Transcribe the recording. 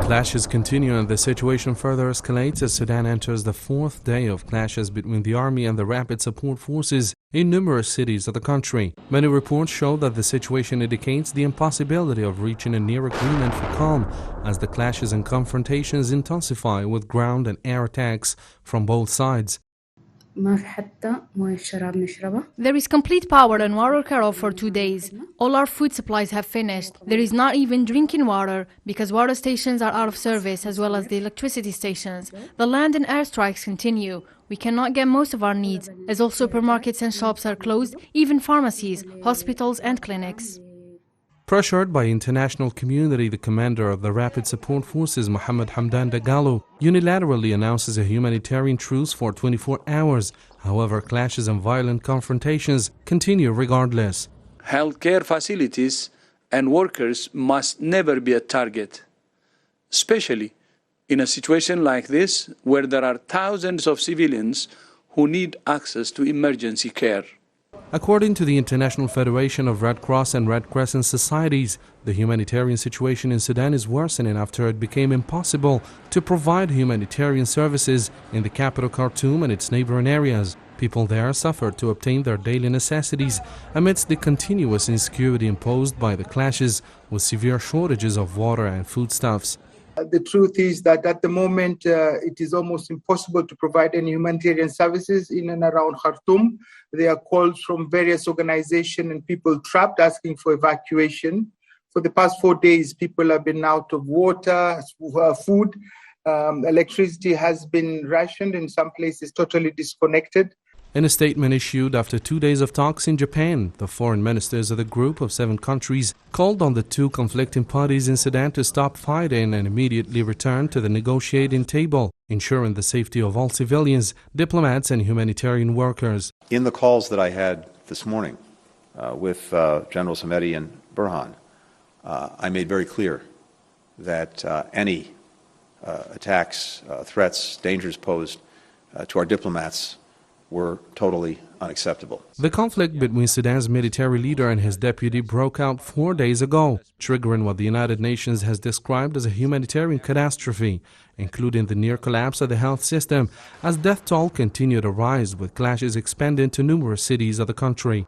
Clashes continue and the situation further escalates as Sudan enters the fourth day of clashes between the army and the rapid support forces in numerous cities of the country. Many reports show that the situation indicates the impossibility of reaching a near agreement for calm as the clashes and confrontations intensify with ground and air attacks from both sides. There is complete power and water cut off for 2 days. All our food supplies have finished. There is not even drinking water because water stations are out of service as well as the electricity stations. The land and air strikes continue. We cannot get most of our needs as all supermarkets and shops are closed, even pharmacies, hospitals and clinics. Pressured by international community, the commander of the Rapid Support Forces, Mohammed Hamdan Dagalo, unilaterally announces a humanitarian truce for 24 hours. However, clashes and violent confrontations continue regardless. Healthcare facilities and workers must never be a target, especially in a situation like this where there are thousands of civilians who need access to emergency care. According to the International Federation of Red Cross and Red Crescent Societies, the humanitarian situation in Sudan is worsening after it became impossible to provide humanitarian services in the capital Khartoum and its neighboring areas. People there suffered to obtain their daily necessities amidst the continuous insecurity imposed by the clashes, with severe shortages of water and foodstuffs. The truth is that at the moment it is almost impossible to provide any humanitarian services in and around Khartoum. There are calls from various organizations and people trapped asking for evacuation. For the past 4 days, people have been out of water, food. Electricity has been rationed, in some places totally disconnected. In a statement issued after 2 days of talks in Japan, the foreign ministers of the group of 7 countries called on the two conflicting parties in Sudan to stop fighting and immediately return to the negotiating table, ensuring the safety of all civilians, diplomats and humanitarian workers. In the calls that I had this morning with Generals Hamedi and Burhan, I made very clear that any attacks, threats, dangers posed to our diplomats were totally unacceptable. The conflict between Sudan's military leader and his deputy broke out 4 days ago, triggering what the United Nations has described as a humanitarian catastrophe, including the near collapse of the health system as death toll continued to rise with clashes expanding to numerous cities of the country.